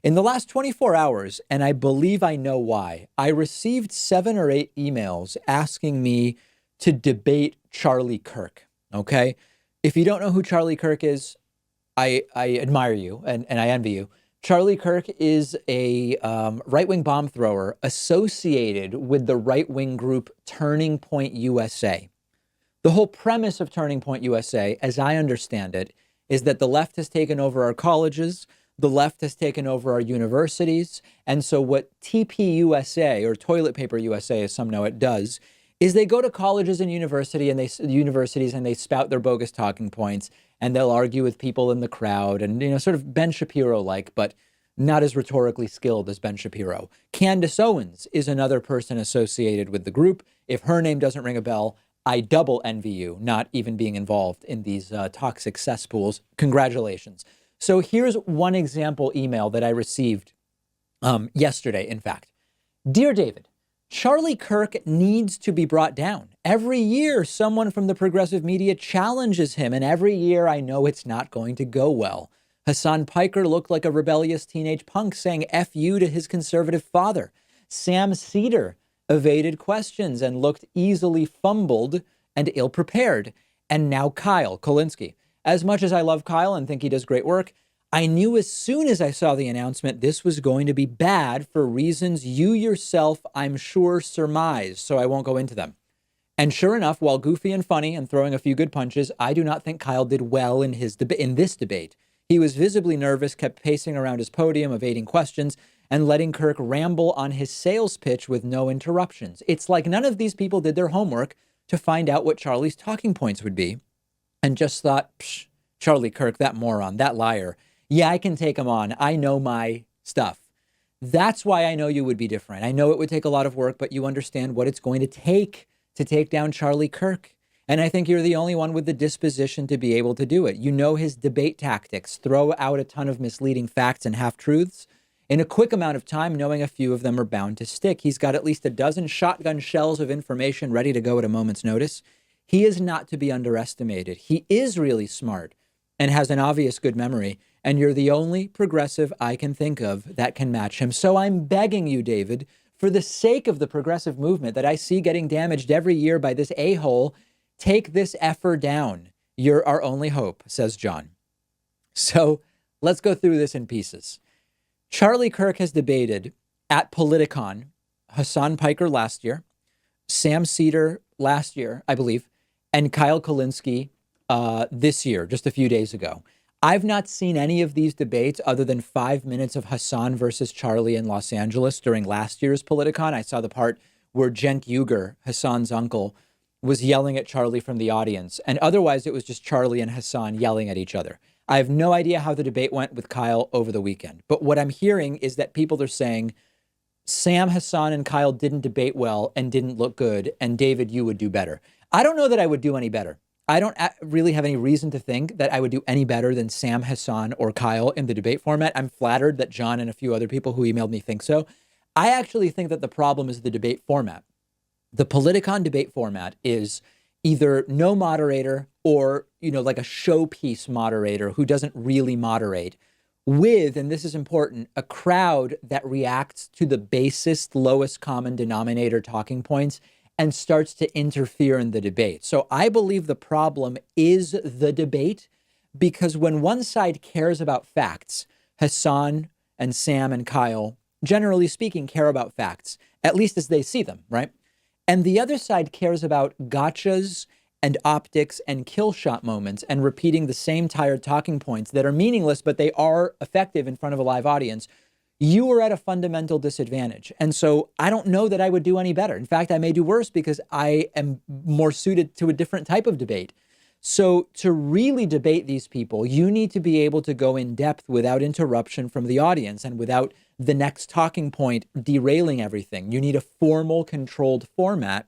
In the last 24 hours, and I believe I know why, I received 7 or 8 emails asking me to debate Charlie Kirk. Okay. If you don't know who Charlie Kirk is, I admire you and I envy you. Charlie Kirk is a right-wing bomb thrower associated with the right-wing group Turning Point USA. The whole premise of Turning Point USA, as I understand it, is that the left has taken over our colleges, the left has taken over our universities, and so what TPUSA, or Toilet Paper USA as some know it, does is they go to colleges and universities and they spout their bogus talking points, and they'll argue with people in the crowd, and sort of Ben Shapiro-like, but not as rhetorically skilled as Ben Shapiro. Candace Owens is another person associated with the group. If her name doesn't ring a bell, I double envy you not even being involved in these toxic cesspools. Congratulations. So here's one example email that I received yesterday, in fact. Dear David, Charlie Kirk needs to be brought down. Every year, someone from the progressive media challenges him, and every year I know it's not going to go well. Hassan Piker looked like a rebellious teenage punk saying F you to his conservative father. Sam Cedar evaded questions and looked easily fumbled and ill-prepared. And now Kyle Kolinsky. As much as I love Kyle and think he does great work, I knew as soon as I saw the announcement this was going to be bad for reasons you yourself, I'm sure, surmised, so I won't go into them. And sure enough, while goofy and funny and throwing a few good punches, I do not think Kyle did well in this debate. He was visibly nervous, kept pacing around his podium, evading questions, and letting Kirk ramble on his sales pitch with no interruptions. It's like none of these people did their homework to find out what Charlie's talking points would be and just thought, psh, Charlie Kirk, that moron, that liar. Yeah, I can take him on. I know my stuff. That's why I know you would be different. I know it would take a lot of work, but you understand what it's going to take down Charlie Kirk. And I think you're the only one with the disposition to be able to do it. You know his debate tactics, throw out a ton of misleading facts and half-truths. In a quick amount of time, knowing a few of them are bound to stick. He's got at least a dozen shotgun shells of information ready to go at a moment's notice. He is not to be underestimated. He is really smart and has an obvious good memory. And you're the only progressive I can think of that can match him. So I'm begging you, David, for the sake of the progressive movement that I see getting damaged every year by this a-hole, take this effer down. You're our only hope, says John. So let's go through this in pieces. Charlie Kirk has debated at Politicon Hassan Piker last year, Sam Cedar last year, I believe, and Kyle Kolinsky this year, just a few days ago. I've not seen any of these debates other than 5 minutes of Hassan versus Charlie in Los Angeles during last year's Politicon. I saw the part where Cenk Uygur, Hassan's uncle, was yelling at Charlie from the audience. And otherwise, it was just Charlie and Hassan yelling at each other. I have no idea how the debate went with Kyle over the weekend. But what I'm hearing is that people are saying Sam, Hassan, and Kyle didn't debate well and didn't look good. And David, you would do better. I don't know that I would do any better. I don't really have any reason to think that I would do any better than Sam, Hassan, or Kyle in the debate format. I'm flattered that John and a few other people who emailed me think so. I actually think that the problem is the debate format. The Politicon debate format is either no moderator or, like a showpiece moderator who doesn't really moderate with, and this is important, a crowd that reacts to the basest, lowest common denominator talking points and starts to interfere in the debate. So I believe the problem is the debate, because when one side cares about facts, Hassan and Sam and Kyle, generally speaking, care about facts, at least as they see them, right? And the other side cares about gotchas and optics and kill shot moments and repeating the same tired talking points that are meaningless, but they are effective in front of a live audience. You are at a fundamental disadvantage. And so I don't know that I would do any better. In fact, I may do worse because I am more suited to a different type of debate. So to really debate these people, you need to be able to go in depth without interruption from the audience and without the next talking point derailing everything. You need a formal, controlled format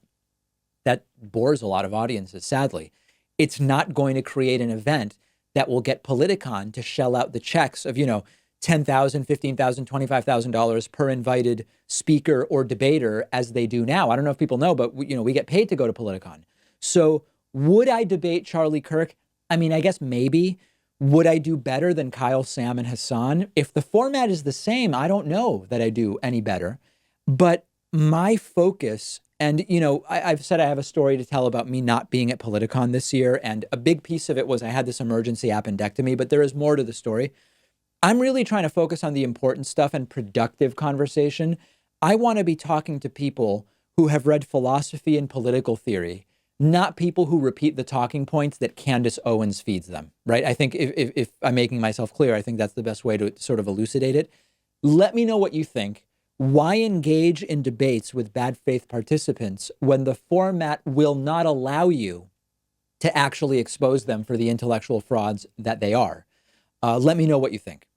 that bores a lot of audiences, sadly. It's not going to create an event that will get Politicon to shell out the checks of, $10,000, $15,000, $25,000 per invited speaker or debater as they do now. I don't know if people know, but we get paid to go to Politicon. So would I debate Charlie Kirk? I mean, I guess maybe, Would I do better than Kyle, Sam, and Hassan? If the format is the same, I don't know that I do any better. But my focus, and I've said I have a story to tell about me not being at politicon this year, and a big piece of it was I had this emergency appendectomy, but there is more to the story. I'm really trying to focus on the important stuff and productive conversation. I want to be talking to people who have read philosophy and political theory, not people who repeat the talking points that Candace Owens feeds them, right? I think if I'm making myself clear, I think that's the best way to sort of elucidate it. Let me know what you think. Why engage in debates with bad faith participants when the format will not allow you to actually expose them for the intellectual frauds that they are? Let me know what you think.